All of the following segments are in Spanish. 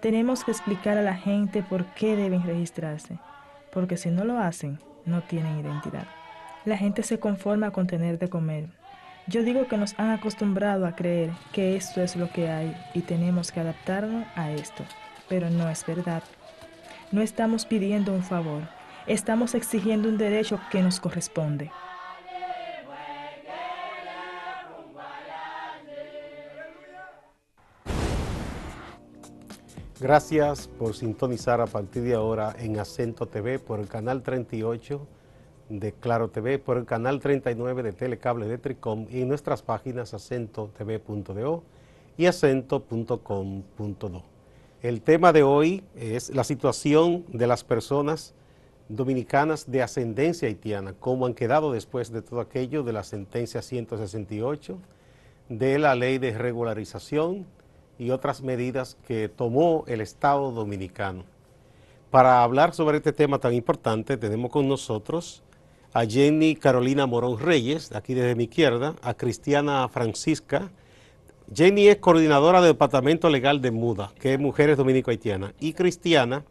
Tenemos que explicar a la gente por qué deben registrarse, porque si no lo hacen, no tienen identidad. La gente se conforma con tener de comer. Yo digo que nos han acostumbrado a creer que esto es lo que hay y tenemos que adaptarnos a esto, pero no es verdad. No estamos pidiendo un favor, estamos exigiendo un derecho que nos corresponde. Gracias por sintonizar a partir de ahora en Acento TV por el canal 38 de Claro TV, por el canal 39 de Telecable de Tricom y en nuestras páginas acentotv.do y acento.com.do. El tema de hoy es la situación de las personas dominicanas de ascendencia haitiana, cómo han quedado después de todo aquello de la sentencia 168, de la ley de regularización y otras medidas que tomó el Estado Dominicano. Para hablar sobre este tema tan importante, tenemos con nosotros a Jenny Carolina Morón Reyes, aquí desde mi izquierda, a Cristiana Francisca. Jenny es coordinadora del Departamento Legal de MUDA, que es Mujeres Dominico-Haitianas, y Cristiana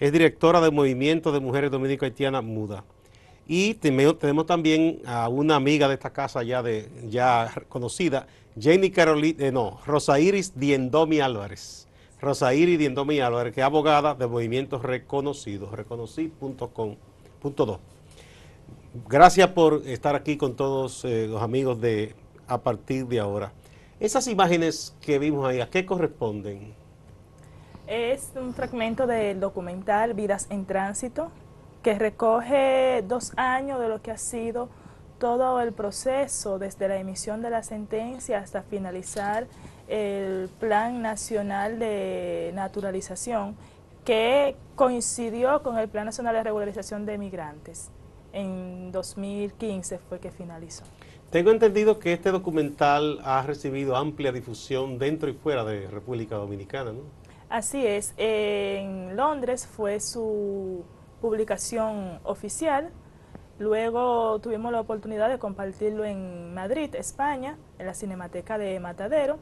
es directora del Movimiento de Mujeres Dominico-Haitianas MUDA. Y tenemos también a una amiga de esta casa ya conocida, Jenny Carolina, Rosa Iris Diendomi Álvarez. Rosa Iris Diendomi Álvarez, que es abogada de movimientos reconocidos, reconocí.com.do. Gracias por estar aquí con todos los amigos de A Partir de Ahora. Esas imágenes que vimos ahí, ¿a qué corresponden? Es un fragmento del documental Vidas en Tránsito, que recoge 2 años de lo que ha sido todo el proceso desde la emisión de la sentencia hasta finalizar el Plan Nacional de Naturalización, que coincidió con el Plan Nacional de Regularización de Migrantes. En 2015 fue que finalizó. Tengo entendido que este documental ha recibido amplia difusión dentro y fuera de República Dominicana, ¿no? Así es, en Londres fue su publicación oficial. Luego tuvimos la oportunidad de compartirlo en Madrid, España, en la Cinemateca de Matadero.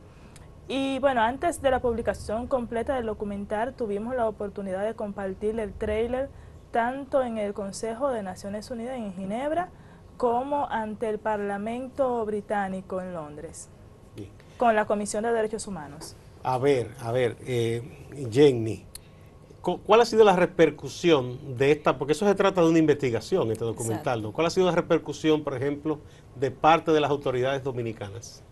Y bueno, antes de la publicación completa del documental tuvimos la oportunidad de compartir el tráiler tanto en el Consejo de Naciones Unidas en Ginebra como ante el Parlamento Británico en Londres, Bien. con la Comisión de Derechos Humanos. A ver, Jenny, ¿cuál ha sido la repercusión de esta? Porque eso se trata de una investigación, este documental, ¿no? ¿Cuál ha sido la repercusión, por ejemplo, de parte de las autoridades dominicanas?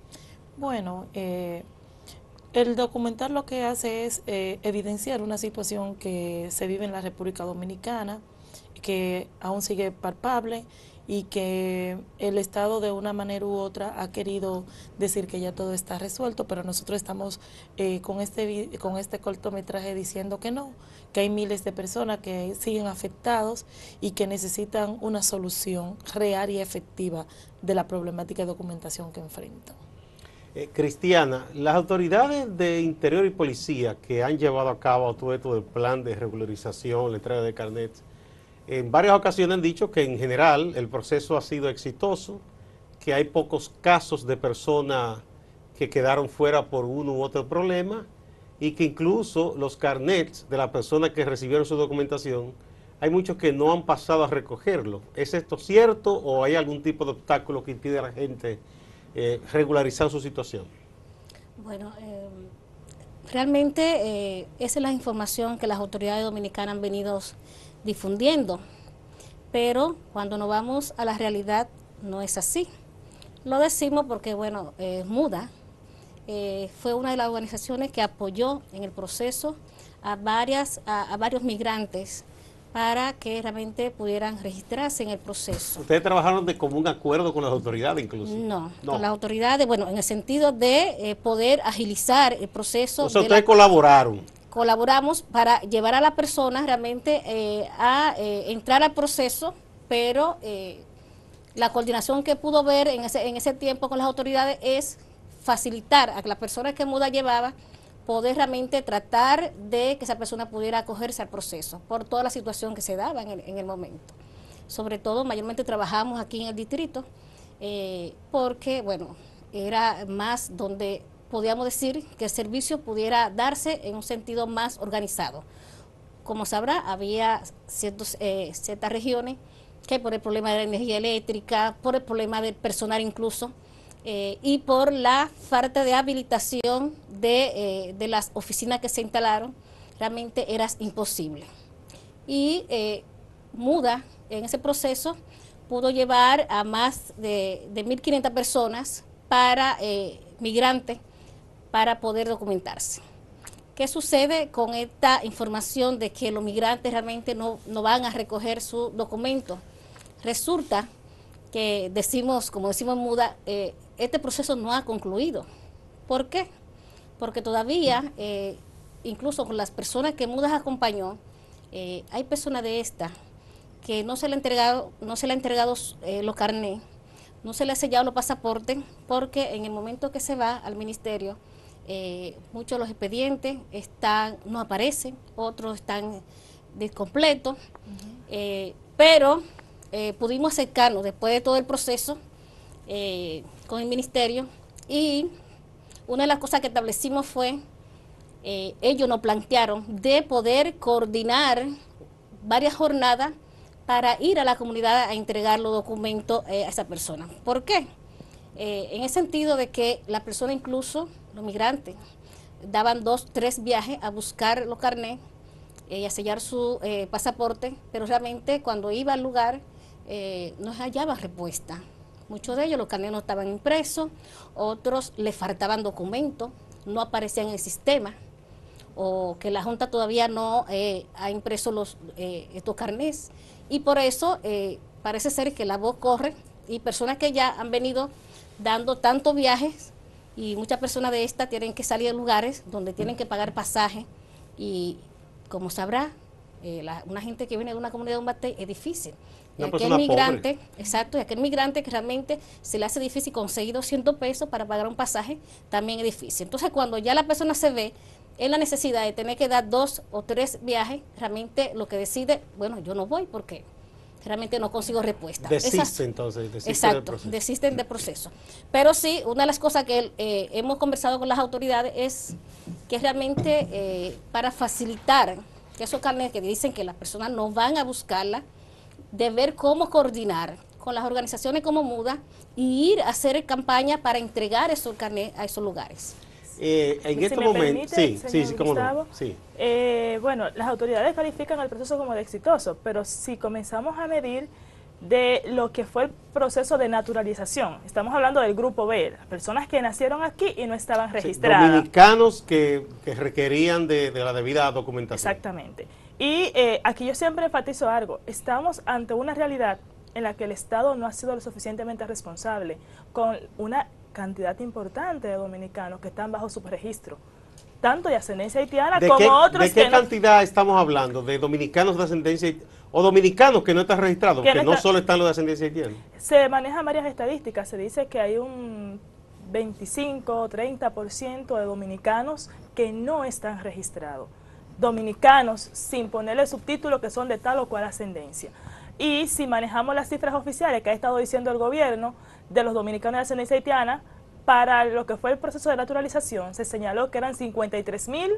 Bueno, el documental lo que hace es evidenciar una situación que se vive en la República Dominicana, que aún sigue palpable y que el Estado de una manera u otra ha querido decir que ya todo está resuelto, pero nosotros estamos con este cortometraje diciendo que no, que hay miles de personas que siguen afectados y que necesitan una solución real y efectiva de la problemática de documentación que enfrentan. Cristiana, las autoridades de Interior y Policía que han llevado a cabo todo esto del plan de regularización, la entrega de carnets, en varias ocasiones han dicho que en general el proceso ha sido exitoso, que hay pocos casos de personas que quedaron fuera por uno u otro problema y que incluso los carnets de las personas que recibieron su documentación, hay muchos que no han pasado a recogerlo. ¿Es esto cierto o hay algún tipo de obstáculo que impide a la gente regularizar su situación? Bueno, realmente esa es la información que las autoridades dominicanas han venido difundiendo, pero cuando nos vamos a la realidad no es así. Lo decimos porque, bueno, MUDA fue una de las organizaciones que apoyó en el proceso a varios migrantes para que realmente pudieran registrarse en el proceso. ¿Ustedes trabajaron de común acuerdo con las autoridades incluso? No, con las autoridades, bueno, en el sentido de poder agilizar el proceso. O sea, ustedes colaboraron. Colaboramos para llevar a la persona realmente a entrar al proceso, pero la coordinación que pudo ver en ese tiempo con las autoridades es facilitar a la persona que MUDA llevaba poder realmente tratar de que esa persona pudiera acogerse al proceso por toda la situación que se daba en el momento. Sobre todo, mayormente trabajamos aquí en el distrito porque, bueno, era más donde podíamos decir que el servicio pudiera darse en un sentido más organizado. Como sabrá, había ciertas regiones que por el problema de la energía eléctrica, por el problema del personal incluso, y por la falta de habilitación de las oficinas que se instalaron, realmente era imposible. Y Muda, en ese proceso, pudo llevar a más de 1.500 personas para migrantes para poder documentarse. ¿Qué sucede con esta información de que los migrantes realmente no van a recoger su documento? Resulta que decimos, como decimos en Muda, este proceso no ha concluido. ¿Por qué? Porque todavía, incluso con las personas que Muda acompañó, hay personas de estas que no se le ha entregado los carnés, no se le ha sellado los pasaportes, porque en el momento que se va al ministerio, muchos de los expedientes no aparecen, otros están incompletos, pero pudimos acercarnos después de todo el proceso con el ministerio, y una de las cosas que establecimos fue, ellos nos plantearon de poder coordinar varias jornadas para ir a la comunidad a entregar los documentos a esa persona. ¿Por qué? En el sentido de que la persona, incluso los migrantes, daban 2, 3 viajes a buscar los carnés y a sellar su pasaporte, pero realmente cuando iba al lugar no hallaba respuesta. Muchos de ellos, los carnés no estaban impresos, otros les faltaban documentos, no aparecían en el sistema, o que la Junta todavía no ha impreso estos carnés. Y por eso parece ser que la voz corre, y personas que ya han venido dando tantos viajes, y muchas personas de estas tienen que salir de lugares donde tienen que pagar pasaje, y como sabrá, una gente que viene de una comunidad de un bate es difícil. Y aquel migrante, exacto, y aquel migrante que realmente se le hace difícil conseguir 200 pesos para pagar un pasaje, también es difícil. Entonces, cuando ya la persona se ve en la necesidad de tener que dar 2 o 3 viajes, realmente lo que decide, bueno, yo no voy porque realmente no consigo respuesta. Desisten Desisten del proceso. Pero sí, una de las cosas que hemos conversado con las autoridades es que realmente para facilitar que esos carnets que dicen que las personas no van a buscarla, de ver cómo coordinar con las organizaciones como Muda y ir a hacer campaña para entregar esos carnets a esos lugares. En este momento, bueno, las autoridades califican el proceso como de exitoso, pero si comenzamos a medir de lo que fue el proceso de naturalización, estamos hablando del grupo B, las personas que nacieron aquí y no estaban registradas. Dominicanos que requerían de la debida documentación. Exactamente. Y aquí yo siempre enfatizo algo, estamos ante una realidad en la que el Estado no ha sido lo suficientemente responsable, con una cantidad importante de dominicanos que están bajo subregistro, tanto de ascendencia haitiana como otros. ¿De qué cantidad estamos hablando? ¿De dominicanos de ascendencia o dominicanos que no están registrados? Que no solo están los de ascendencia haitiana. Se manejan varias estadísticas, se dice que hay un 25 30% de dominicanos que no están registrados. Dominicanos sin ponerle subtítulos que son de tal o cual ascendencia. Y si manejamos las cifras oficiales que ha estado diciendo el gobierno de los dominicanos de ascendencia haitiana, para lo que fue el proceso de naturalización, se señaló que eran 53.000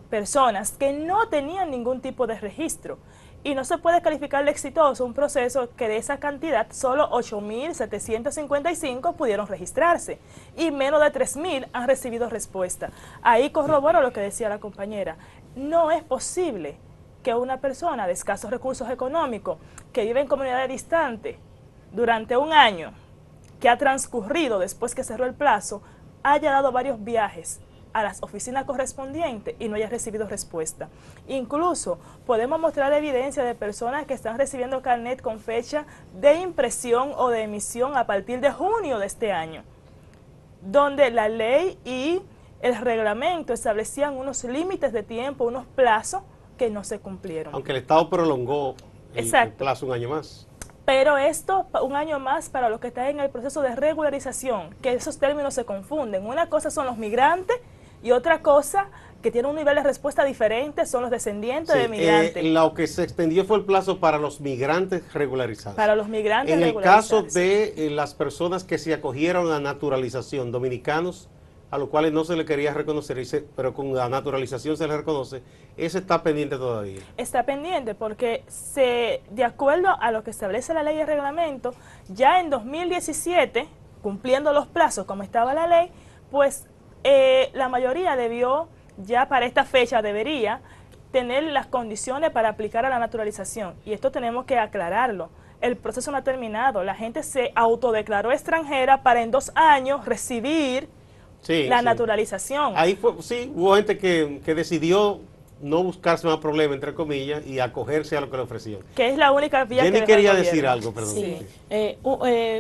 personas que no tenían ningún tipo de registro. Y no se puede calificar de exitoso un proceso que de esa cantidad solo 8.755 pudieron registrarse y menos de 3.000 han recibido respuesta. Ahí corroboro lo que decía la compañera. No es posible que una persona de escasos recursos económicos que vive en comunidades distantes durante un año que ha transcurrido después que cerró el plazo haya dado varios viajes a las oficinas correspondientes y no haya recibido respuesta. Incluso podemos mostrar evidencia de personas que están recibiendo carnet con fecha de impresión o de emisión a partir de junio de este año, donde la ley y el reglamento establecían unos límites de tiempo, unos plazos que no se cumplieron. Aunque el Estado prolongó el plazo un año más. Pero esto, un año más para los que están en el proceso de regularización, que esos términos se confunden. Una cosa son los migrantes y otra cosa que tiene un nivel de respuesta diferente son los descendientes de migrantes. Lo que se extendió fue el plazo para los migrantes regularizados. Para los migrantes regularizados. En el caso de las personas que se acogieron a naturalización, dominicanos a los cuales no se le quería reconocer, pero con la naturalización se le reconoce, ese está pendiente todavía. Está pendiente porque de acuerdo a lo que establece la ley y el reglamento, ya en 2017, cumpliendo los plazos como estaba la ley, pues la mayoría debió, ya para esta fecha debería, tener las condiciones para aplicar a la naturalización. Y esto tenemos que aclararlo. El proceso no ha terminado. La gente se autodeclaró extranjera para en 2 años recibir la naturalización. Ahí fue, sí, hubo gente que decidió no buscarse más problemas, entre comillas, y acogerse a lo que le ofrecían. Que es la única vía Jenny que quería decir algo, perdón. Sí.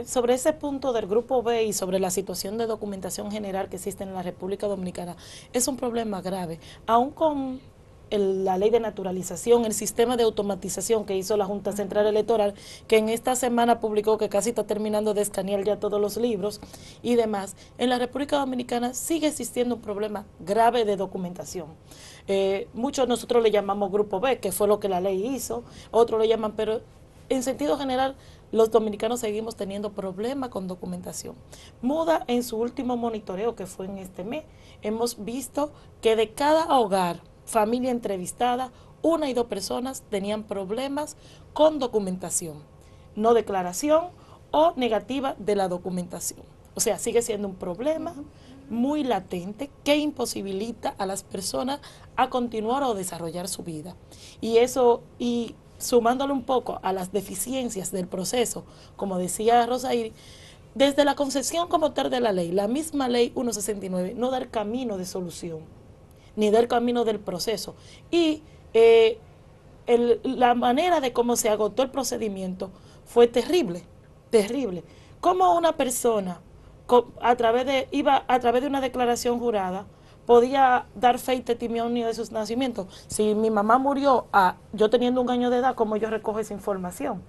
Sobre ese punto del Grupo B y sobre la situación de documentación general que existe en la República Dominicana, es un problema grave. Aún con la ley de naturalización, el sistema de automatización que hizo la Junta Central Electoral, que en esta semana publicó que casi está terminando de escanear ya todos los libros y demás, en la República Dominicana sigue existiendo un problema grave de documentación. Muchos nosotros le llamamos Grupo B, que fue lo que la ley hizo, otros le llaman, pero en sentido general los dominicanos seguimos teniendo problemas con documentación. Muda, en su último monitoreo, que fue en este mes, hemos visto que de cada hogar, familia entrevistada, 1 y 2 personas tenían problemas con documentación, no declaración o negativa de la documentación. O sea, sigue siendo un problema muy latente que imposibilita a las personas a continuar o desarrollar su vida. Y eso, y sumándole un poco a las deficiencias del proceso, como decía Rosairi, desde la concepción como tal de la ley, la misma ley 169 no da el camino de solución, ni del camino del proceso. Y la manera de cómo se agotó el procedimiento fue terrible, terrible. Como una persona a través de una declaración jurada podía dar fe y testimonio de sus nacimientos. Si mi mamá murió yo teniendo 1 año de edad, ¿cómo yo recojo esa información?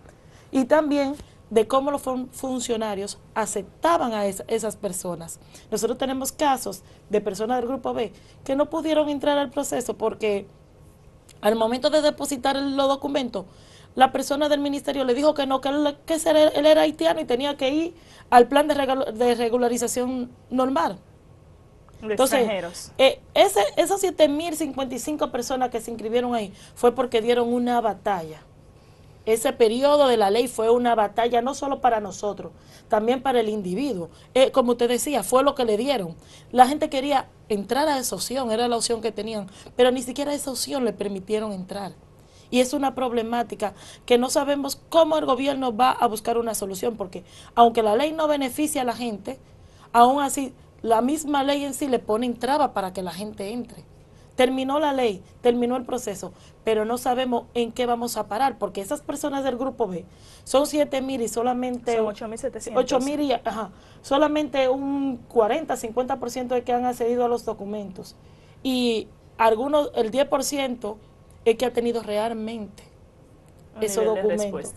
Y también de cómo los funcionarios aceptaban a esas personas. Nosotros tenemos casos de personas del Grupo B que no pudieron entrar al proceso porque al momento de depositar los documentos, la persona del ministerio le dijo que no, que él era haitiano y tenía que ir al plan de regularización normal. De Entonces, extranjeros. Esas 7.055 personas que se inscribieron ahí fue porque dieron una batalla. Ese periodo de la ley fue una batalla no solo para nosotros, también para el individuo. Como usted decía, fue lo que le dieron. La gente quería entrar a esa opción, era la opción que tenían, pero ni siquiera esa opción le permitieron entrar. Y es una problemática que no sabemos cómo el gobierno va a buscar una solución, porque aunque la ley no beneficia a la gente, aún así la misma ley en sí le pone trabas para que la gente entre. Terminó la ley, terminó el proceso, pero no sabemos en qué vamos a parar, porque esas personas del Grupo B son 7.000 y solamente... Son 8.700. 8.000 y solamente un 40-50% de que han accedido a los documentos. Y algunos, el 10% es que ha tenido realmente esos documentos.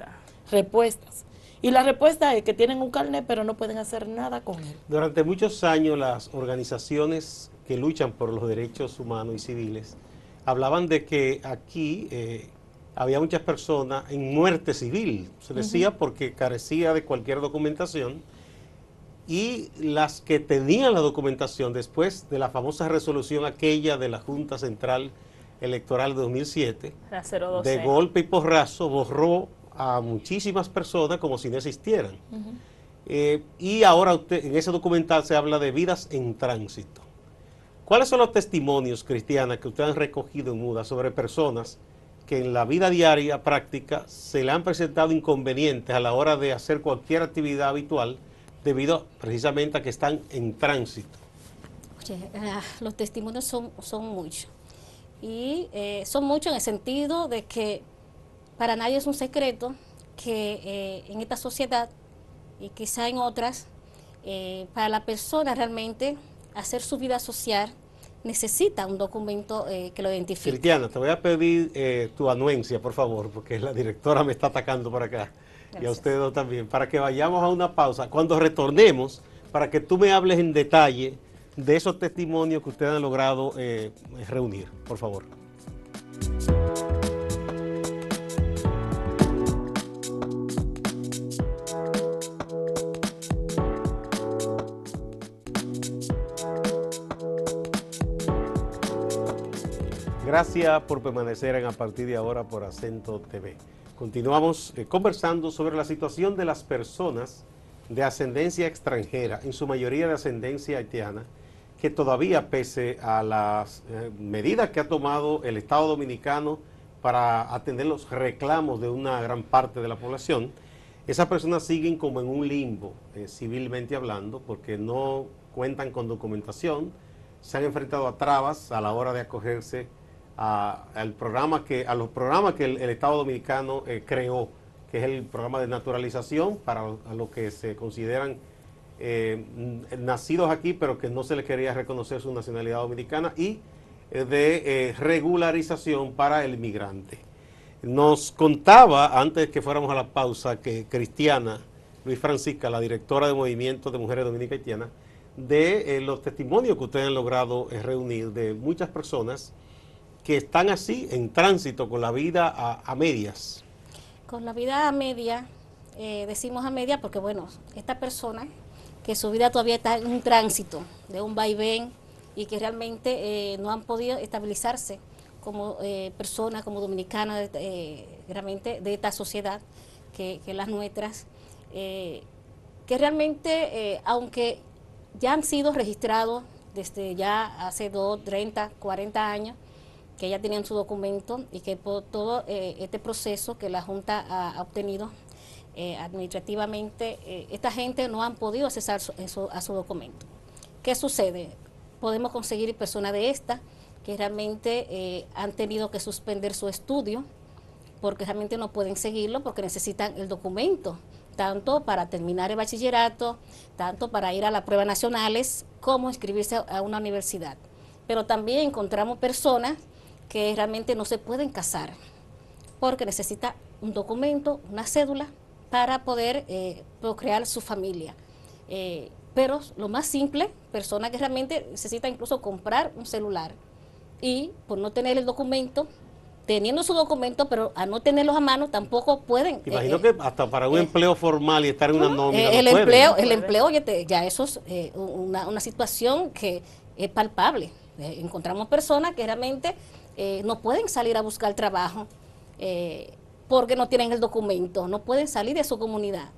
Respuestas. Y la respuesta es que tienen un carnet, pero no pueden hacer nada con él. Durante muchos años las organizaciones que luchan por los derechos humanos y civiles hablaban de que aquí había muchas personas en muerte civil, se decía, porque carecía de cualquier documentación, y las que tenían la documentación después de la famosa resolución aquella de la Junta Central Electoral de 2007, la 012, de golpe y porrazo borró a muchísimas personas como si no existieran. Y ahora en ese documental se habla de vidas en tránsito. ¿Cuáles son los testimonios, Cristiana, que ustedes han recogido en Muda sobre personas que en la vida diaria práctica se le han presentado inconvenientes a la hora de hacer cualquier actividad habitual debido precisamente a que están en tránsito? Oye, los testimonios son muchos. Y son muchos en el sentido de que para nadie es un secreto que en esta sociedad y quizá en otras, para la persona realmente hacer su vida social necesita un documento que lo identifique. Cristiana, te voy a pedir tu anuencia, por favor, porque la directora me está atacando por acá. Gracias. Y a ustedes también, para que vayamos a una pausa. Cuando retornemos, para que tú me hables en detalle de esos testimonios que ustedes han logrado reunir, por favor. Gracias por permanecer a partir de ahora por Acento TV. Continuamos conversando sobre la situación de las personas de ascendencia extranjera, en su mayoría de ascendencia haitiana, que todavía, pese a las medidas que ha tomado el Estado Dominicano para atender los reclamos de una gran parte de la población, esas personas siguen como en un limbo, civilmente hablando, porque no cuentan con documentación, se han enfrentado a trabas a la hora de acogerse a los programas que el Estado Dominicano creó, que es el programa de naturalización para los que se consideran nacidos aquí, pero que no se les quería reconocer su nacionalidad dominicana, y de regularización para el migrante. Nos contaba, antes que fuéramos a la pausa, que Cristiana Luis Francisca, la directora de Movimiento de Mujeres Dominicanas Haitianas, de los testimonios que ustedes han logrado reunir de muchas personas que están así en tránsito con la vida a medias. Con la vida a media, decimos a media porque, bueno, esta persona que su vida todavía está en un tránsito de un vaivén y que realmente no han podido estabilizarse como personas, como dominicanas, realmente de esta sociedad que las nuestras, que realmente, aunque ya han sido registrados desde ya hace 2, 30, 40 años, que ya tenían su documento y que por todo este proceso que la Junta ha obtenido administrativamente, esta gente no han podido accesar a su documento. ¿Qué sucede? Podemos conseguir personas de esta que realmente han tenido que suspender su estudio porque realmente no pueden seguirlo porque necesitan el documento, tanto para terminar el bachillerato, tanto para ir a las pruebas nacionales, como inscribirse a una universidad. Pero también encontramos personas que realmente no se pueden casar porque necesita un documento, una cédula para poder procrear su familia. Pero lo más simple, personas que realmente necesitan incluso comprar un celular y por no tener el documento, teniendo su documento, pero a no tenerlos a mano tampoco pueden. Imagino que hasta para un empleo formal y estar en una nómina el no empleo, pueden. el empleo, oye, ya eso es una situación que es palpable. Encontramos personas que realmente no pueden salir a buscar trabajo porque no tienen el documento, no pueden salir de su comunidad.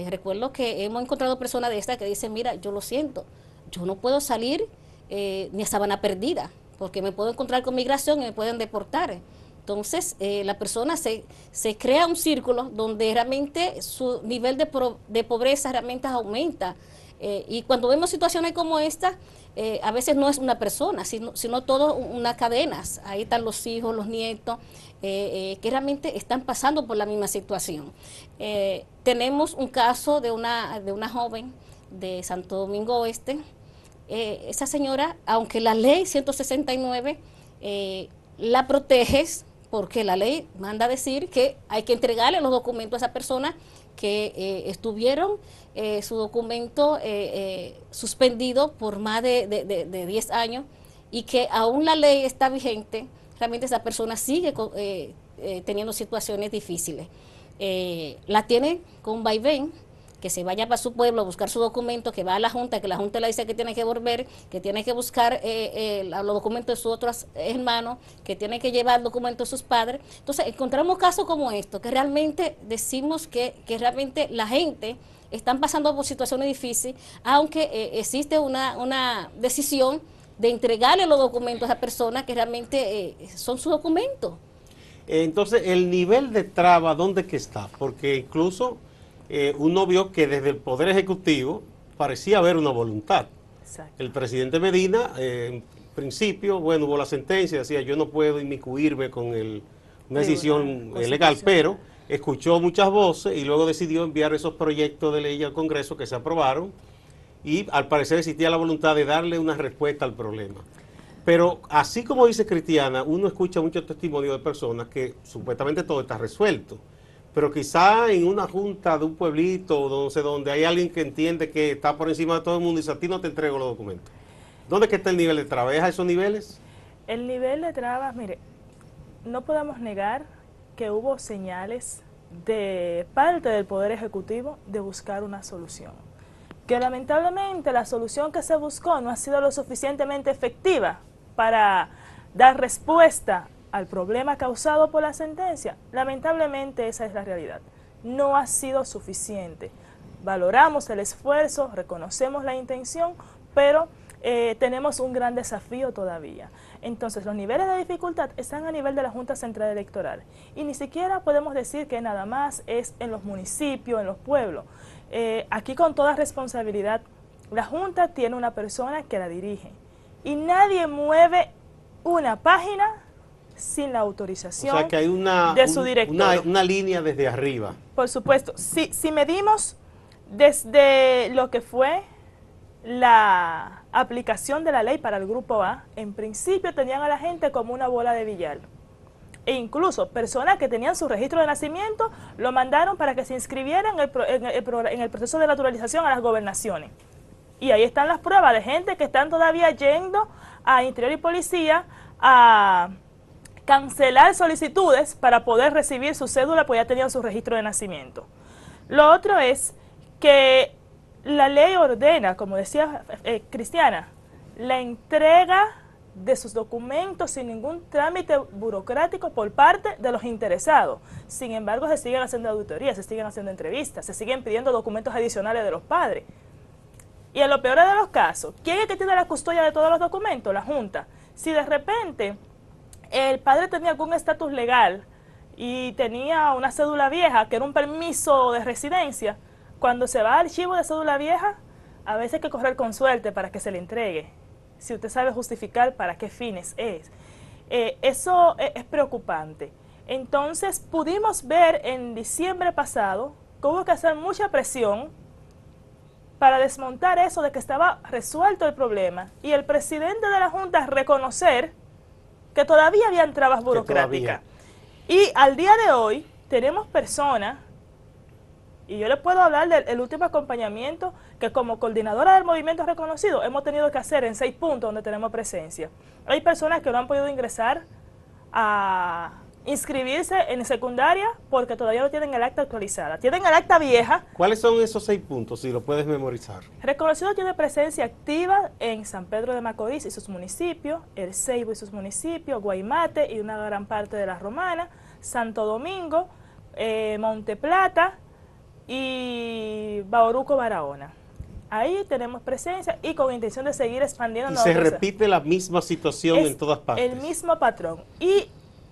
Recuerdo que hemos encontrado personas de estas que dicen, mira, yo lo siento, yo no puedo salir ni a Sabana Perdida, porque me puedo encontrar con migración y me pueden deportar. Entonces, la persona se crea un círculo donde realmente su nivel de pobreza realmente aumenta. Y cuando vemos situaciones como esta, a veces no es una persona, sino todo unas cadenas. Ahí están los hijos, los nietos, que realmente están pasando por la misma situación. Tenemos un caso de una joven de Santo Domingo Oeste. Esa señora, aunque la ley 169 la protege, porque la ley manda a decir que hay que entregarle los documentos a esa persona que estuvieron su documento suspendido por más de 10 años y que aún la ley está vigente, realmente esa persona sigue teniendo situaciones difíciles. La tiene con un vaivén, que se vaya para su pueblo a buscar su documento, que va a la Junta, que la Junta le dice que tiene que volver, que tiene que buscar los documentos de sus otros hermanos, que tiene que llevar el documento de sus padres. Entonces, encontramos casos como estos, que realmente decimos que realmente la gente están pasando por situaciones difíciles, aunque existe una decisión de entregarle los documentos a personas que realmente son sus documentos. Entonces, el nivel de traba, ¿dónde que está? Porque incluso uno vio que desde el Poder Ejecutivo parecía haber una voluntad. Exacto. El presidente Medina, en principio, bueno, hubo la sentencia, decía yo no puedo inmiscuirme con una decisión legal, pero escuchó muchas voces y luego decidió enviar esos proyectos de ley al Congreso que se aprobaron y al parecer existía la voluntad de darle una respuesta al problema. Pero así como dice Cristiana, uno escucha muchos testimonios de personas que supuestamente todo está resuelto. Pero quizá en una junta de un pueblito, no sé, donde hay alguien que entiende que está por encima de todo el mundo y dice, a ti no te entrego los documentos. ¿Dónde que está el nivel de traba? ¿Es a esos niveles? El nivel de trabas, mire, no podemos negar que hubo señales de parte del Poder Ejecutivo de buscar una solución. Que lamentablemente la solución que se buscó no ha sido lo suficientemente efectiva para dar respuesta al problema causado por la sentencia. Lamentablemente esa es la realidad. No ha sido suficiente. Valoramos el esfuerzo, reconocemos la intención, pero tenemos un gran desafío todavía. Entonces, los niveles de dificultad están a nivel de la Junta Central Electoral. Y ni siquiera podemos decir que nada más es en los municipios, en los pueblos. Aquí, con toda responsabilidad, la Junta tiene una persona que la dirige. Y nadie mueve una página sin la autorización, o sea, que hay de su director. Una línea desde arriba. Por supuesto. Si medimos desde lo que fue la aplicación de la ley para el Grupo A, en principio tenían a la gente como una bola de billar. E incluso personas que tenían su registro de nacimiento lo mandaron para que se inscribieran en el proceso de naturalización a las gobernaciones. Y ahí están las pruebas de gente que están todavía yendo a Interior y Policía a cancelar solicitudes para poder recibir su cédula, pues ya tenían su registro de nacimiento. Lo otro es que la ley ordena, como decía Cristiana, la entrega de sus documentos sin ningún trámite burocrático por parte de los interesados. Sin embargo, se siguen haciendo auditorías, se siguen haciendo entrevistas, se siguen pidiendo documentos adicionales de los padres. Y en lo peor de los casos, ¿quién es que tiene la custodia de todos los documentos? La Junta. Si de repente el padre tenía algún estatus legal y tenía una cédula vieja, que era un permiso de residencia, cuando se va al archivo de cédula vieja, a veces hay que correr con suerte para que se le entregue, si usted sabe justificar para qué fines es. Eso es preocupante. Entonces, pudimos ver en diciembre pasado que hubo que hacer mucha presión para desmontar eso de que estaba resuelto el problema, y el presidente de la Junta reconocer que todavía habían trabas burocráticas. Y al día de hoy tenemos personas, y yo les puedo hablar del último acompañamiento que como coordinadora del movimiento reconocido hemos tenido que hacer en 6 puntos donde tenemos presencia. Hay personas que no han podido ingresar a inscribirse en secundaria porque todavía no tienen el acta actualizada. Tienen el acta vieja. ¿Cuáles son esos 6 puntos, si lo puedes memorizar? Reconocido tiene presencia activa en San Pedro de Macorís y sus municipios, El Ceibo y sus municipios, Guaymate y una gran parte de la Romana, Santo Domingo, Monte Plata y Bauruco, Barahona. Ahí tenemos presencia y con intención de seguir expandiendo. Y se repite la misma situación en todas partes. El mismo patrón. Y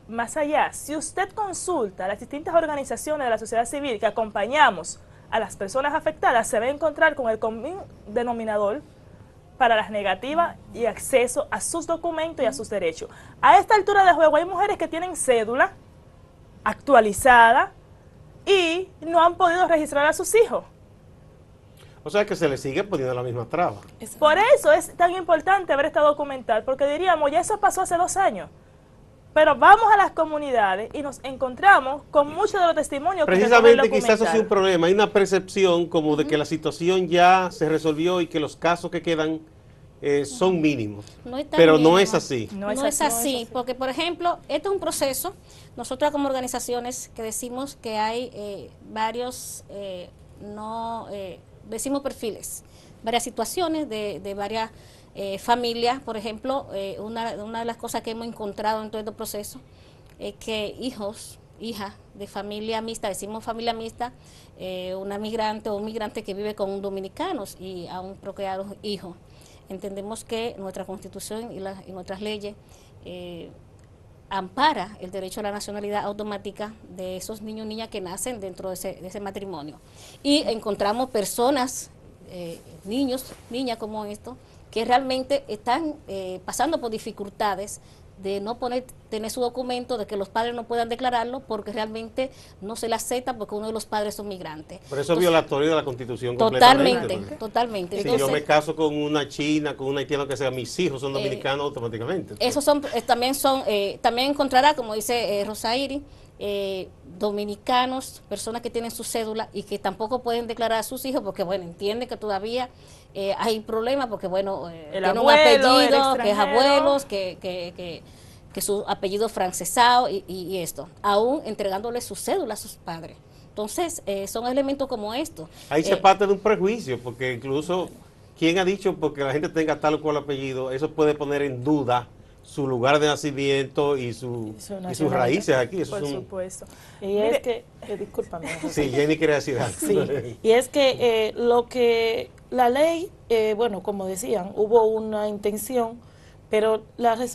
más allá, si usted consulta a las distintas organizaciones de la sociedad civil que acompañamos a las personas afectadas, se va a encontrar con el común denominador para las negativas y acceso a sus documentos y a sus derechos. A esta altura de juego hay mujeres que tienen cédula actualizada y no han podido registrar a sus hijos. O sea que se le sigue poniendo la misma traba. Por eso es tan importante ver esta documental, porque diríamos, ya eso pasó hace 2 años. Pero vamos a las comunidades y nos encontramos con muchos de los testimonios que precisamente quizás eso sí un problema. Hay una percepción como de que la situación ya se resolvió y que los casos que quedan son mínimos. Pero no es así. No es así, porque por ejemplo, este es un proceso. Nosotros como organizaciones que decimos que hay varios, decimos perfiles, varias situaciones de varias familias. Por ejemplo, una de las cosas que hemos encontrado en todo este proceso es que hijas de familia mixta, decimos familia mixta, una migrante o un migrante que vive con dominicanos y aún procreados hijos. Entendemos que nuestra Constitución y nuestras leyes ampara el derecho a la nacionalidad automática de esos niños y niñas que nacen dentro de ese matrimonio. Y encontramos personas, niños, niñas como esto, que realmente están pasando por dificultades de no tener su documento, de que los padres no puedan declararlo porque realmente no se le acepta porque uno de los padres son migrantes. Por eso es violatorio de la Constitución totalmente, completamente. Totalmente. Si Entonces, yo me caso con una china, con un haitiano que sea, mis hijos son dominicanos automáticamente. Esos son, también encontrará, como dice Rosairi, dominicanos, personas que tienen su cédula y que tampoco pueden declarar a sus hijos porque, bueno, entienden que todavía hay problemas porque, bueno, tiene un apellido, que es abuelos, que su apellido francesado y esto, aún entregándole su cédula a sus padres. Entonces, son elementos como estos. Ahí se parte de un prejuicio, porque incluso, ¿quién ha dicho porque la gente tenga tal o cual apellido? Eso puede poner en duda su lugar de nacimiento y sus raíces aquí. Eso Por es supuesto. Y Mire, es que, discúlpame. Sí, Jenny quiere decir algo. Sí, y es que lo que la ley, bueno, como decían, hubo una intención, pero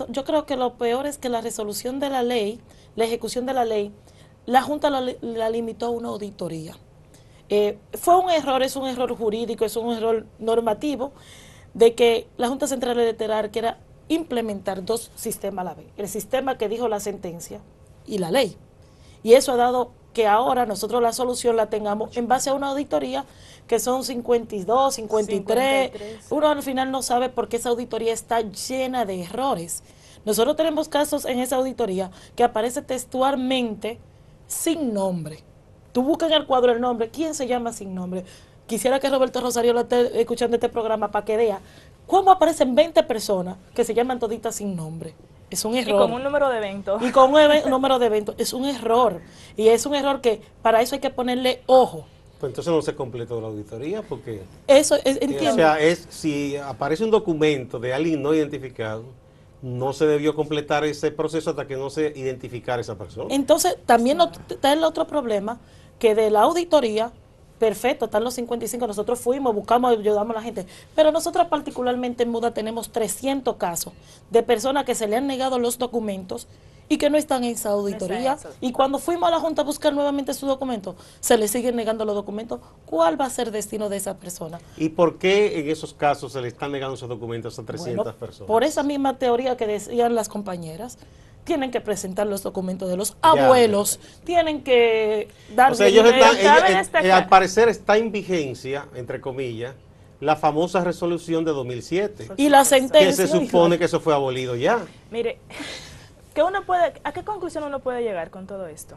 yo creo que lo peor es que la resolución de la ley, la ejecución de la ley, la Junta la limitó a una auditoría. Fue un error, es un error jurídico, es un error normativo, de que la Junta Central Electoral quiera implementar dos sistemas a la vez, el sistema que dijo la sentencia y la ley. Y eso ha dado que ahora nosotros la solución la tengamos en base a una auditoría que son 52, 53. Uno al final no sabe por qué esa auditoría está llena de errores. Nosotros tenemos casos en esa auditoría que aparece textualmente sin nombre. Tú buscas en el cuadro el nombre, ¿quién se llama sin nombre? Quisiera que Roberto Rosario lo esté escuchando este programa para que vea cómo aparecen 20 personas que se llaman toditas sin nombre. Es un error. Y con un número de eventos. Y con un número de eventos. Es un error. Y es un error que para eso hay que ponerle ojo. Pues entonces no se completó la auditoría porque... Eso es, entiendo. O sea, si aparece un documento de alguien no identificado, no se debió completar ese proceso hasta que no se identificara esa persona. Entonces, también está el otro problema, que de la auditoría, perfecto, están los 55, nosotros fuimos, buscamos, ayudamos a la gente, pero nosotros particularmente en Muda tenemos 300 casos de personas que se le han negado los documentos y que no están en esa auditoría, y cuando fuimos a la Junta a buscar nuevamente su documento, se le siguen negando los documentos. ¿Cuál va a ser el destino de esa persona? ¿Y por qué en esos casos se le están negando esos documentos a 300 personas? Por esa misma teoría que decían las compañeras, tienen que presentar los documentos de los abuelos, tienen que dar... O sea, ellos al parecer está en vigencia, entre comillas, la famosa resolución de 2007. Y la sentencia. Que se supone que eso fue abolido ya. Mire, ¿a qué conclusión uno puede llegar con todo esto?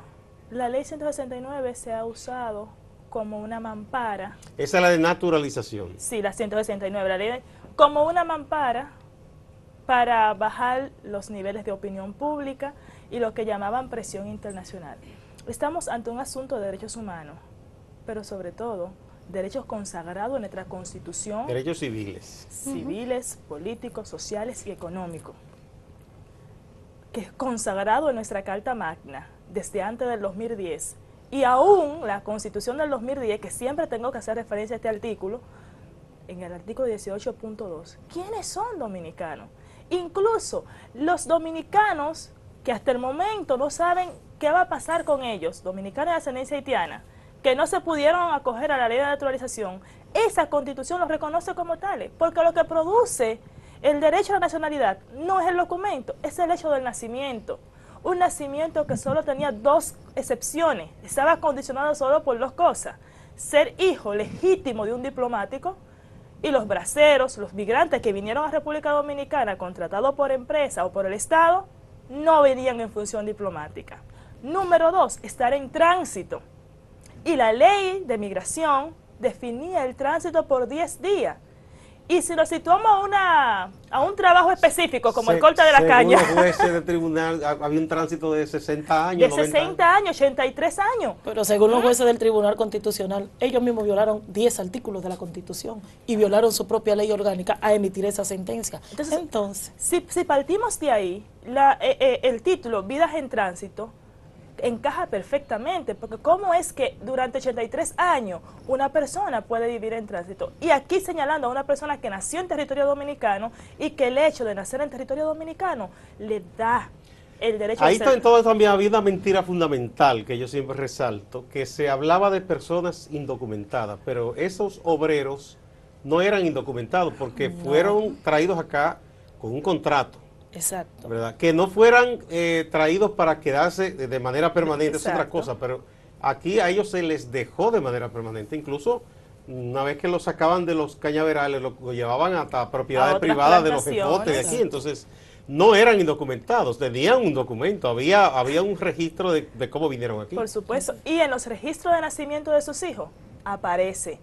La ley 169 se ha usado como una mampara. Esa es la de naturalización. Sí, la 169, la ley como una mampara para bajar los niveles de opinión pública y lo que llamaban presión internacional. Estamos ante un asunto de derechos humanos, pero sobre todo derechos consagrados en nuestra Constitución. Derechos civiles. Civiles, políticos, sociales y económicos, que es consagrado en nuestra Carta Magna desde antes del 2010. Y aún la Constitución del 2010, que siempre tengo que hacer referencia a este artículo, en el artículo 18.2, ¿quiénes son dominicanos? Incluso los dominicanos que hasta el momento no saben qué va a pasar con ellos, dominicanos de ascendencia haitiana, que no se pudieron acoger a la ley de naturalización, esa Constitución los reconoce como tales, porque lo que produce el derecho a la nacionalidad no es el documento, es el hecho del nacimiento. Un nacimiento que solo tenía dos excepciones, estaba condicionado solo por dos cosas: ser hijo legítimo de un diplomático, y los braceros, los migrantes que vinieron a República Dominicana contratados por empresa o por el Estado, no venían en función diplomática. Número 2, estar en tránsito. Y la ley de migración definía el tránsito por 10 días. Y si nos situamos a un trabajo específico, como el corte de la caña. Según los jueces del tribunal, había un tránsito de 60 años, de 60 años, 83 años. Pero según los jueces del Tribunal Constitucional, ellos mismos violaron 10 artículos de la Constitución y violaron su propia ley orgánica a emitir esa sentencia. Entonces si partimos de ahí, el título, Vidas en Tránsito, encaja perfectamente, porque ¿cómo es que durante 83 años una persona puede vivir en tránsito? Y aquí señalando a una persona que nació en territorio dominicano y que el hecho de nacer en territorio dominicano le da el derecho Ahí a ser... entonces también había una mentira fundamental que yo siempre resalto, que se hablaba de personas indocumentadas, pero esos obreros no eran indocumentados porque fueron traídos acá con un contrato. Exacto. ¿Verdad? Que no fueran traídos para quedarse de manera permanente. Exacto. Es otra cosa, pero aquí a ellos se les dejó de manera permanente. Incluso una vez que los sacaban de los cañaverales, lo llevaban hasta propiedades privadas de los jefotes de aquí. Entonces, no eran indocumentados, tenían un documento, había un registro de cómo vinieron aquí. Por supuesto, y en los registros de nacimiento de sus hijos aparece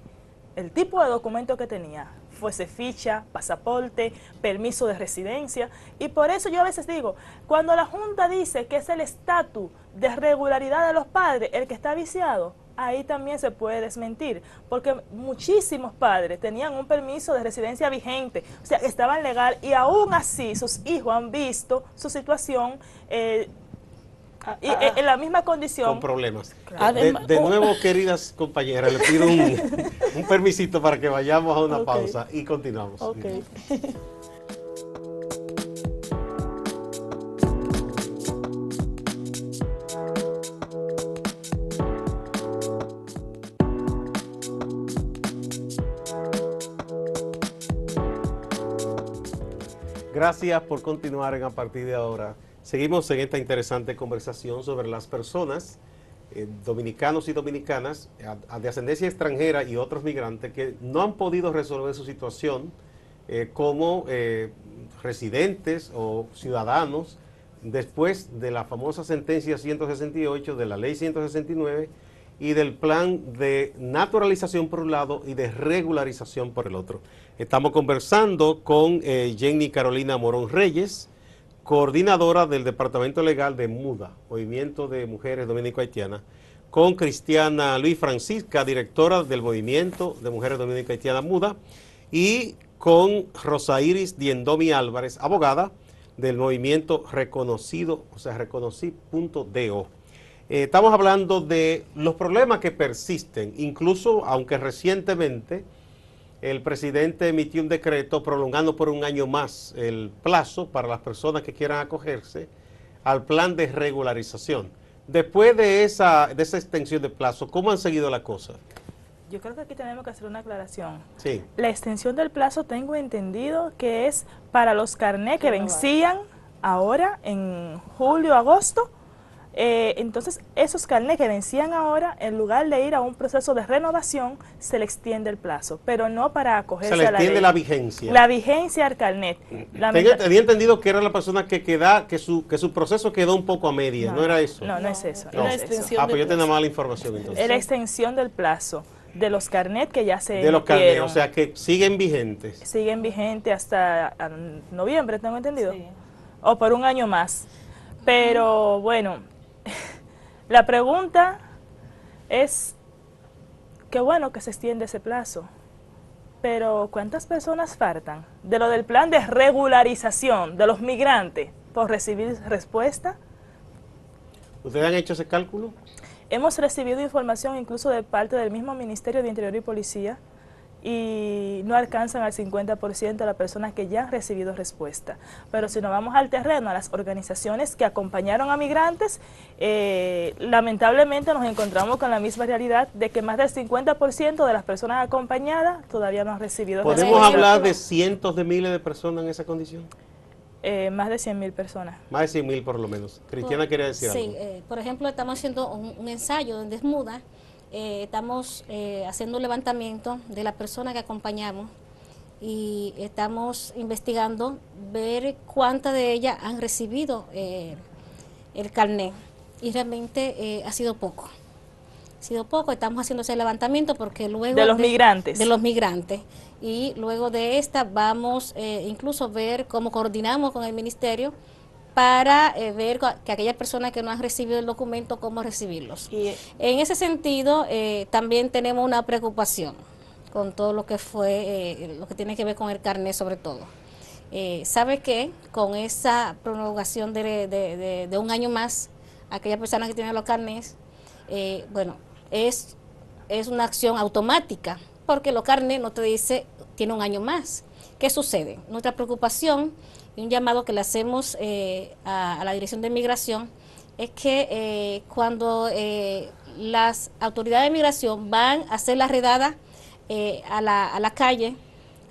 el tipo de documento que tenía, fuese ficha, pasaporte, permiso de residencia, y por eso yo a veces digo, cuando la Junta dice que es el estatus de regularidad de los padres el que está viciado, ahí también se puede desmentir, porque muchísimos padres tenían un permiso de residencia vigente, o sea, estaban legal, y aún así sus hijos han visto su situación en la misma condición. Con problemas. Claro. De nuevo, queridas compañeras, le pido un permisito para que vayamos a una pausa y continuamos. Okay. Gracias por continuar a partir de ahora. Seguimos en esta interesante conversación sobre las personas, dominicanos y dominicanas, de ascendencia extranjera y otros migrantes que no han podido resolver su situación como residentes o ciudadanos después de la famosa sentencia 168 de la ley 169 y del plan de naturalización por un lado y de regularización por el otro. Estamos conversando con Jenny Carolina Morón Reyes, coordinadora del Departamento Legal de MUDA, Movimiento de Mujeres Dominico-Haitianas, con Cristiana Luis Francisca, directora del Movimiento de Mujeres Dominico-Haitianas MUDA, y con Rosa Iris Diendomi Álvarez, abogada del Movimiento Reconocido, o sea, reconocí.do. Estamos hablando de los problemas que persisten, incluso aunque recientemente el presidente emitió un decreto prolongando por un año más el plazo para las personas que quieran acogerse al plan de regularización. Después de esa extensión de plazo, ¿cómo han seguido las cosas? Yo creo que aquí tenemos que hacer una aclaración. Sí. La extensión del plazo tengo entendido que es para los carnés que vencían ahora en julio, agosto. Entonces, esos carnés que vencían ahora, en lugar de ir a un proceso de renovación, se le extiende el plazo, pero no para acogerse a la ley. Se le extiende la vigencia. La vigencia al carnet. Tenía entendido que era la persona que su proceso quedó un poco a medias, ¿no era eso? No es eso. No. Es eso. Pues yo tenía mala información entonces. Es la extensión del plazo de los carnets que ya se de los carnets, o sea, que siguen vigentes. Siguen vigentes hasta noviembre, tengo entendido. Sí. O por un año más. Pero bueno, la pregunta es, qué bueno que se extiende ese plazo, pero ¿cuántas personas faltan de lo del plan de regularización de los migrantes por recibir respuesta? ¿Ustedes han hecho ese cálculo? Hemos recibido información incluso de parte del mismo Ministerio de Interior y Policía y no alcanzan al 50% de las personas que ya han recibido respuesta. Pero si nos vamos al terreno, a las organizaciones que acompañaron a migrantes, lamentablemente nos encontramos con la misma realidad de que más del 50% de las personas acompañadas todavía no han recibido respuesta. ¿Podemos hablar de cientos de miles de personas en esa condición? Más de 100.000 personas. Más de 100.000 por lo menos. Cristiana quería decir algo. Sí, por ejemplo, estamos haciendo un ensayo donde es MUDA. Estamos haciendo un levantamiento de las personas que acompañamos y estamos investigando ver cuántas de ellas han recibido el carnet y realmente ha sido poco. Estamos haciendo ese levantamiento porque luego de los migrantes. De los migrantes. Y luego de esta vamos incluso ver cómo coordinamos con el ministerio para ver que aquellas personas que no han recibido el documento, cómo recibirlos. Y en ese sentido, también tenemos una preocupación con todo lo que fue, lo que tiene que ver con el carnet sobre todo. ¿Sabe qué? Con esa prolongación de un año más, aquellas personas que tienen los carnets, bueno, es una acción automática, porque los carnets no te dice, tiene un año más. ¿Qué sucede? Nuestra preocupación y un llamado que le hacemos a la Dirección de Migración es que cuando las autoridades de migración van a hacer la redada a la calle,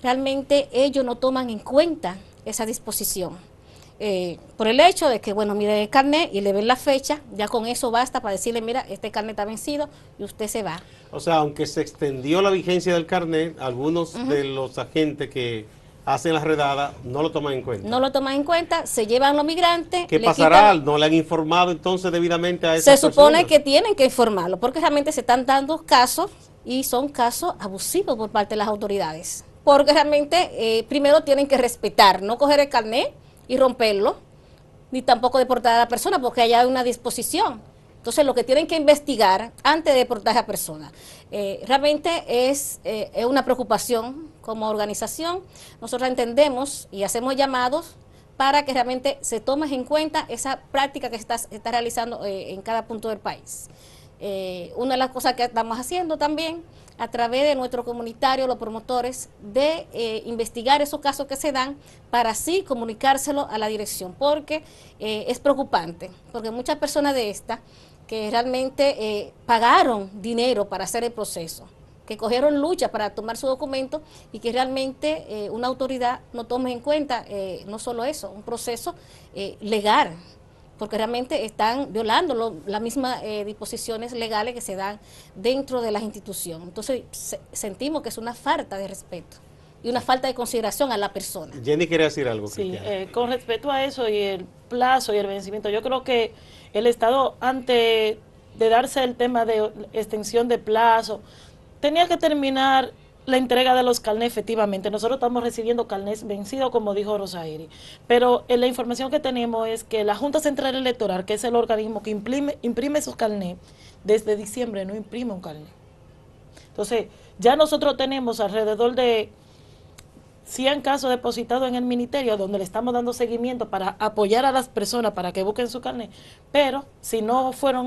realmente ellos no toman en cuenta esa disposición. Por el hecho de que, bueno, mire el carnet y le ven la fecha, ya con eso basta para decirle, mira, este carnet está vencido y usted se va. O sea, aunque se extendió la vigencia del carnet, algunos de los agentes que hacen las redadas no lo toman en cuenta. No lo toman en cuenta, se llevan los migrantes. ¿Qué pasará? ¿No le han informado entonces debidamente a esas personas? Se supone que tienen que informarlo, porque realmente se están dando casos y son casos abusivos por parte de las autoridades. Porque realmente primero tienen que respetar, no coger el carnet y romperlo, ni tampoco deportar a la persona, porque allá hay una disposición. Entonces, lo que tienen que investigar antes de deportar a esa persona. Realmente es una preocupación como organización. Nosotros entendemos y hacemos llamados para que realmente se tome en cuenta esa práctica que se está realizando en cada punto del país. Una de las cosas que estamos haciendo también, a través de nuestro comunitario, los promotores, de investigar esos casos que se dan para así comunicárselo a la dirección, porque es preocupante, porque muchas personas de estas que realmente pagaron dinero para hacer el proceso, que cogieron lucha para tomar su documento y que realmente una autoridad no tome en cuenta no solo eso, un proceso legal, porque realmente están violando las mismas disposiciones legales que se dan dentro de las instituciones. Entonces sentimos que es una falta de respeto y una falta de consideración a la persona. Jenny quiere decir algo. Sí, con respecto a eso y el plazo y el vencimiento, yo creo que el Estado, antes de darse el tema de extensión de plazo, tenía que terminar la entrega de los carnés. Efectivamente, nosotros estamos recibiendo carnés vencidos, como dijo Rosairi, pero la información que tenemos es que la Junta Central Electoral, que es el organismo que imprime esos carnés, desde diciembre no imprime un carné. Entonces, ya nosotros tenemos alrededor de 100 casos depositados en el ministerio, donde le estamos dando seguimiento para apoyar a las personas para que busquen su carnet, pero si no fueron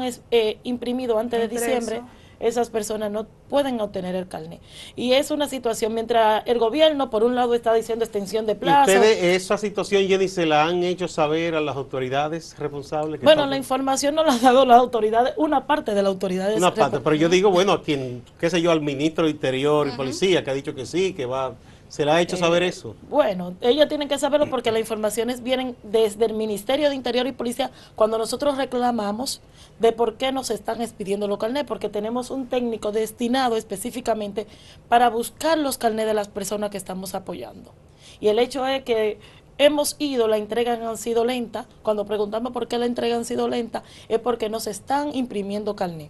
imprimidos antes de diciembre, esas personas no pueden obtener el carnet. Y es una situación, mientras el gobierno, por un lado, está diciendo extensión de plazo. ¿Ustedes esa situación, Jenny, se la han hecho saber a las autoridades responsables? Bueno, la información no la han dado las autoridades, una parte de las autoridades. Una parte, pero yo digo, bueno, a quien, qué sé yo, al ministro de Interior y Policía, que ha dicho que sí, que va... ¿Se le ha hecho saber eso? Bueno, ellos tienen que saberlo porque las informaciones vienen desde el Ministerio de Interior y Policía cuando nosotros reclamamos de por qué nos están expidiendo los carnés, porque tenemos un técnico destinado específicamente para buscar los carnés de las personas que estamos apoyando. Y el hecho es que hemos ido, la entrega han sido lenta. Cuando preguntamos por qué la entrega han sido lenta, es porque nos están imprimiendo carnés.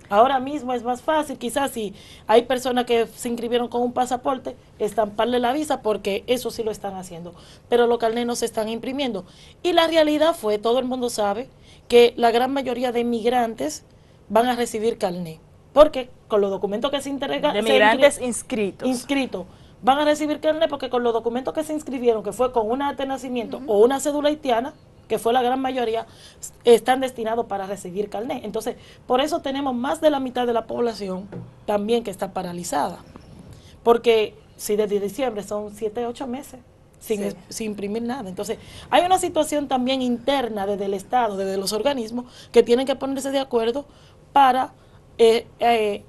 Ahora mismo es más fácil, quizás si hay personas que se inscribieron con un pasaporte, estamparle la visa, porque eso sí lo están haciendo, pero los carnés no se están imprimiendo. Y la realidad fue, todo el mundo sabe, que la gran mayoría de inmigrantes van a recibir carné, porque con los documentos que se entregan... De migrantes inscritos. Van a recibir carné porque con los documentos que se inscribieron, que fue con un acta de nacimiento o una cédula haitiana, que fue la gran mayoría, están destinados para recibir carnet. Entonces, por eso tenemos más de la mitad de la población también que está paralizada. Porque si desde diciembre son 7, 8 meses sin imprimir nada. Entonces, hay una situación también interna desde el Estado, desde los organismos, que tienen que ponerse de acuerdo para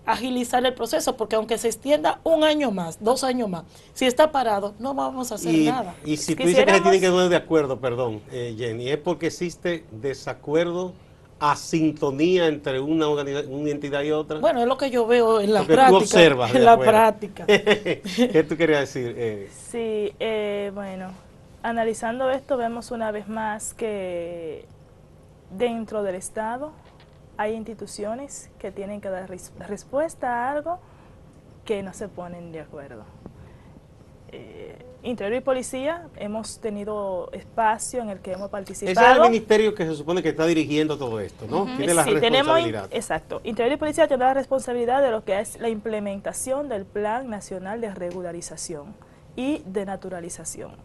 agilizar el proceso, porque aunque se extienda 1 año más, 2 años más, si está parado, no vamos a hacer nada. Y si tú dices que se tienen que poner de acuerdo, perdón, Jenny, es porque existe desacuerdo, asintonía entre una entidad y otra. Bueno, es lo que yo veo en la porque práctica. Tú observas en la práctica. ¿Qué tú querías decir? Sí, bueno, analizando esto, vemos una vez más que dentro del Estado hay instituciones que tienen que dar respuesta a algo que no se ponen de acuerdo. Interior y Policía hemos tenido espacio en el que hemos participado. Ese es el ministerio que se supone que está dirigiendo todo esto, ¿no? Tiene la responsabilidad. Exacto. Interior y Policía tiene la responsabilidad de lo que es la implementación del Plan Nacional de Regularización y de Naturalización,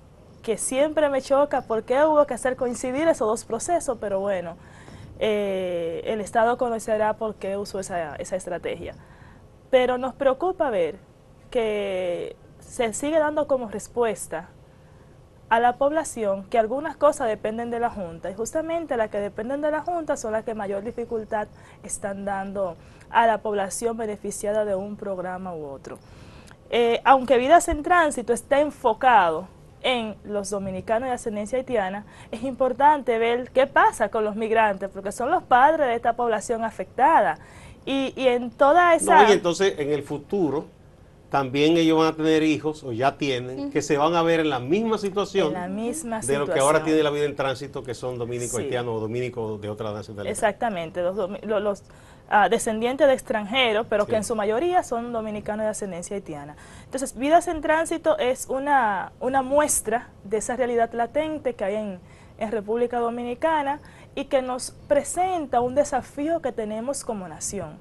que siempre me choca porque hubo que hacer coincidir esos dos procesos, pero bueno, el Estado conocerá por qué usó esa estrategia. Pero nos preocupa ver que se sigue dando como respuesta a la población que algunas cosas dependen de la Junta, y justamente las que dependen de la Junta son las que mayor dificultad están dando a la población beneficiada de un programa u otro. Aunque Vidas en Tránsito está enfocado en los dominicanos de ascendencia haitiana, es importante ver qué pasa con los migrantes, porque son los padres de esta población afectada. Y en toda esa... No, y entonces en el futuro también ellos van a tener hijos, o ya tienen, que se van a ver en la misma situación, de lo que ahora tiene la vida en tránsito, que son dominicos haitianos o dominicos de otra nacionalidad. Exactamente, los descendientes de extranjeros, pero que en su mayoría son dominicanos de ascendencia haitiana. Entonces, Vidas en Tránsito es una muestra de esa realidad latente que hay en República Dominicana y que nos presenta un desafío que tenemos como nación.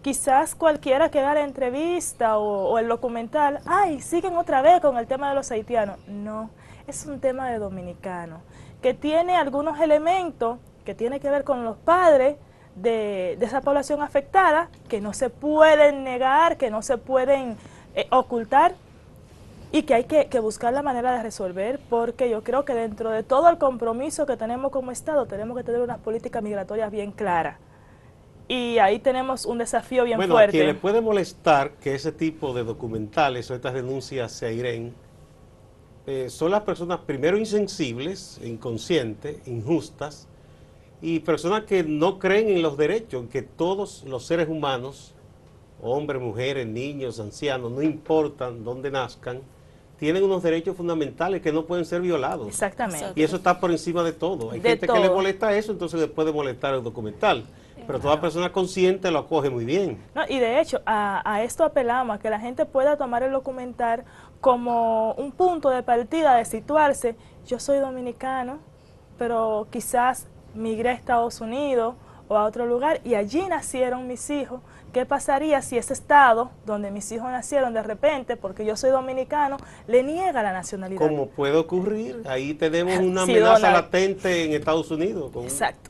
Quizás cualquiera que haga la entrevista o el documental, ¡ay, siguen otra vez con el tema de los haitianos! No, es un tema de dominicano, que tiene algunos elementos que tiene que ver con los padres de esa población afectada, que no se pueden negar, que no se pueden ocultar, y que hay que buscar la manera de resolver, porque yo creo que dentro de todo el compromiso que tenemos como Estado, tenemos que tener unas políticas migratorias bien claras. Y ahí tenemos un desafío bien fuerte. Bueno, a quien le puede molestar que ese tipo de documentales o estas denuncias se airen, son las personas primero insensibles, inconscientes, injustas, y personas que no creen en los derechos, en que todos los seres humanos, hombres, mujeres, niños, ancianos, no importan dónde nazcan, tienen unos derechos fundamentales que no pueden ser violados. Exactamente. Y eso está por encima de todo. Hay gente que le molesta eso, entonces le puede molestar el documental. Pero toda persona consciente lo acoge muy bien. No, y de hecho, a esto apelamos, a que la gente pueda tomar el documental como un punto de partida, de situarse. Yo soy dominicano, pero quizás migré a Estados Unidos o a otro lugar y allí nacieron mis hijos. ¿Qué pasaría si ese estado donde mis hijos nacieron de repente, porque yo soy dominicano, le niega la nacionalidad? Como puede ocurrir, ahí tenemos una Sí, amenaza Donald. latente en Estados Unidos, con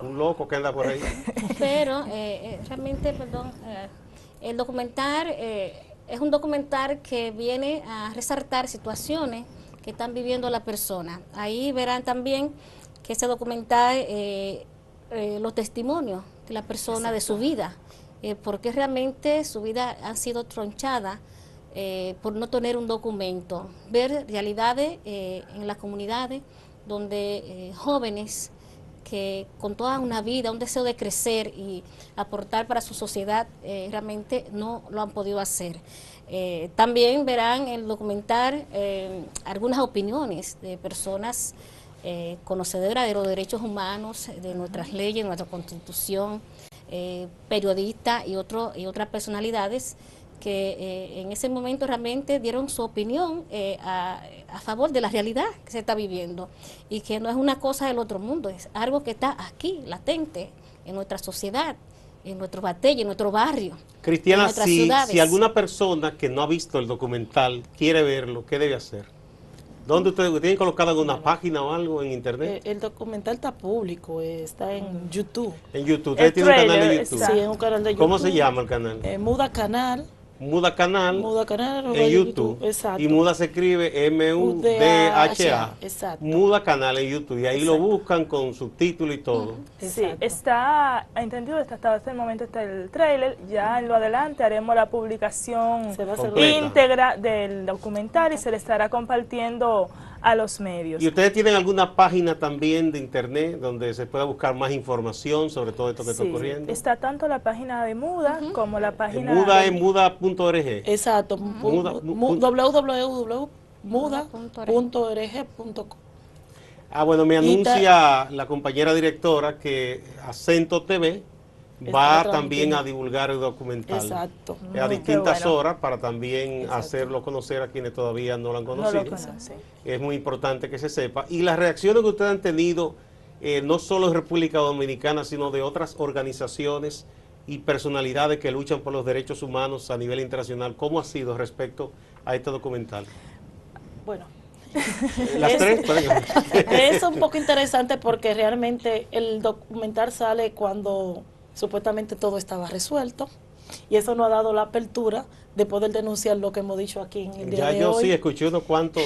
un loco que anda por ahí. Pero realmente, perdón, el documental es un documental que viene a resaltar situaciones que están viviendo las personas. Ahí verán también que ese documental, los testimonios de la persona, de su vida, porque realmente su vida ha sido tronchada por no tener un documento, ver realidades en las comunidades donde jóvenes que con toda una vida, un deseo de crecer y aportar para su sociedad, realmente no lo han podido hacer. También verán en el documental algunas opiniones de personas conocedoras de los derechos humanos, de nuestras leyes, de nuestra Constitución, periodistas y otras personalidades que en ese momento realmente dieron su opinión a favor de la realidad que se está viviendo y que no es una cosa del otro mundo, es algo que está aquí, latente, en nuestra sociedad, en nuestro batalla, en nuestro barrio. Cristiana, si alguna persona que no ha visto el documental quiere verlo, ¿qué debe hacer? ¿Dónde ustedes tienen colocado alguna página o algo en internet? El documental está público, está en YouTube. En YouTube, ustedes tienen un canal de YouTube. Sí, en un canal de YouTube. ¿Cómo se llama el canal? Muda Canal. Muda Canal en YouTube. Exacto. Y Muda se escribe M-U-D-H-A. Exacto. Muda Canal en YouTube. Y ahí lo buscan con subtítulos y todo. Sí, está entendido, hasta este momento está el tráiler. Ya en lo adelante haremos la publicación íntegra del documental y se le estará compartiendo a los medios. ¿Y ustedes tienen alguna página también de internet donde se pueda buscar más información sobre todo esto que está ocurriendo? Está tanto la página de Muda como la página Muda es muda.org. Exacto, www.muda.org.com. Ah, bueno, me anuncia la compañera directora que Acento TV va también a divulgar el documental. Exacto. A distintas horas para también hacerlo conocer a quienes todavía no lo han conocido. Es muy importante que se sepa. Y las reacciones que ustedes han tenido, no solo en República Dominicana, sino de otras organizaciones y personalidades que luchan por los derechos humanos a nivel internacional, ¿cómo ha sido respecto a este documental? Bueno, las tres, es un poco interesante porque realmente el documental sale cuando supuestamente todo estaba resuelto y eso nos ha dado la apertura de poder denunciar lo que hemos dicho aquí en el día de hoy. Ya yo sí escuché unos cuantos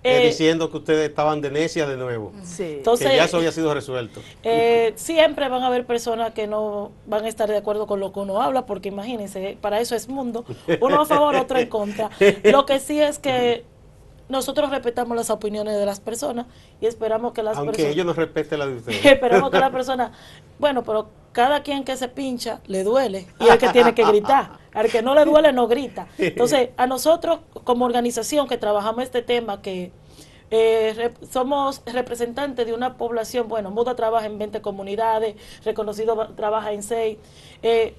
diciendo que ustedes estaban de necias de nuevo, Entonces, que ya eso había sido resuelto. Siempre van a haber personas que no van a estar de acuerdo con lo que uno habla, porque imagínense, para eso es mundo, uno a favor, otro en contra. Lo que sí es que nosotros respetamos las opiniones de las personas y esperamos que las personas... Aunque ellos no respeten la de ustedes. Esperamos que las personas... Bueno, pero cada quien que se pincha le duele y el que tiene que gritar. Al que no le duele no grita. Entonces, a nosotros como organización que trabajamos este tema, que somos representantes de una población, bueno, Muda trabaja en 20 comunidades, Reconocido trabaja en 6,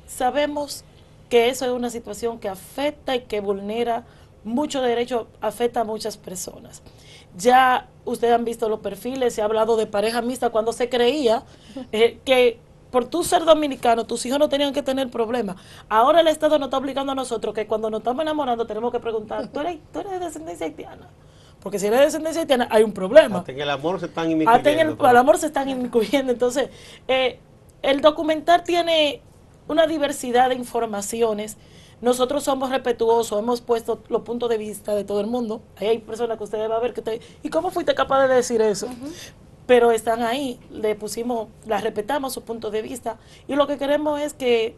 sabemos que eso es una situación que afecta y que vulnera mucho derecho, afecta a muchas personas. Ya ustedes han visto los perfiles, se ha hablado de pareja mixta cuando se creía que por tú ser dominicano, tus hijos no tenían que tener problemas. Ahora el Estado nos está obligando a nosotros que cuando nos estamos enamorando tenemos que preguntar, ¿tú eres de descendencia haitiana? Porque si eres de descendencia haitiana hay un problema. Hasta en el amor se están Hasta inmiscuyendo. el amor se están inmiscuyendo. Entonces, el documental tiene una diversidad de informaciones. Nosotros somos respetuosos, hemos puesto los puntos de vista de todo el mundo. Ahí hay personas que ustedes van a ver que ¿y cómo fuiste capaz de decir eso? Pero están ahí, las respetamos su punto de vista, y lo que queremos es que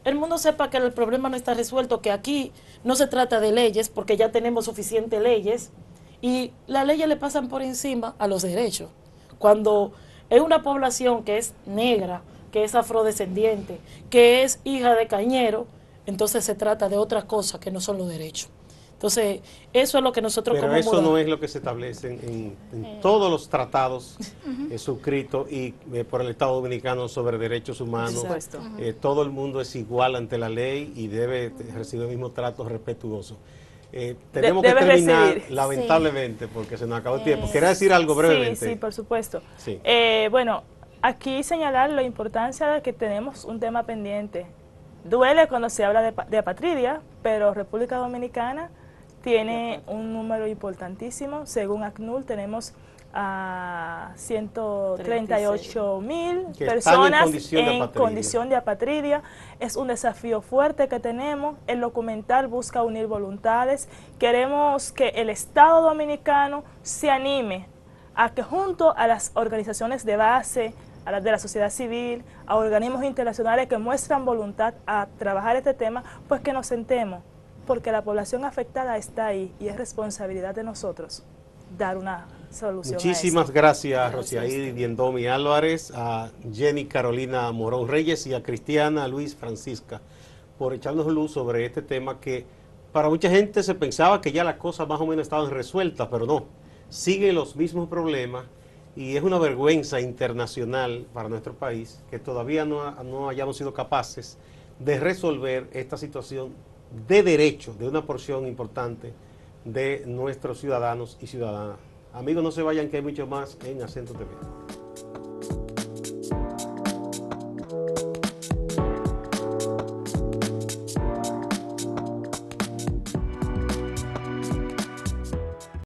el mundo sepa que el problema no está resuelto, que aquí no se trata de leyes, porque ya tenemos suficientes leyes, y las leyes le pasan por encima a los derechos. Cuando es una población que es negra, que es afrodescendiente, que es hija de cañero, entonces se trata de otra cosa que no son los derechos. Entonces, eso es lo que nosotros Pero como eso no es lo que se establece en todos los tratados suscritos y por el Estado Dominicano sobre derechos humanos. Todo el mundo es igual ante la ley y debe recibir el mismo trato respetuoso. Tenemos que terminar, lamentablemente, porque se nos acabó el tiempo. ¿Quería decir algo brevemente? Sí, por supuesto. Sí. Bueno, aquí señalar la importancia de que tenemos un tema pendiente. Duele cuando se habla de apatridia, pero República Dominicana tiene un número importantísimo. Según ACNUR tenemos a 138.000 personas en condición de apatridia. Es un desafío fuerte que tenemos. El documental busca unir voluntades. Queremos que el Estado Dominicano se anime a que junto a las organizaciones de base, a las de la sociedad civil, a organismos internacionales que muestran voluntad a trabajar este tema, pues que nos sentemos, porque la población afectada está ahí y es responsabilidad de nosotros dar una solución. Muchísimas gracias, Rosiaídi Diendomi Álvarez, a Jenny Carolina Morón Reyes y a Cristiana Luis Francisca por echarnos luz sobre este tema que para mucha gente se pensaba que ya las cosas más o menos estaban resueltas, pero no, siguen los mismos problemas. Y es una vergüenza internacional para nuestro país que todavía no hayamos sido capaces de resolver esta situación de derecho de una porción importante de nuestros ciudadanos y ciudadanas. Amigos, no se vayan, que hay mucho más en Acento TV.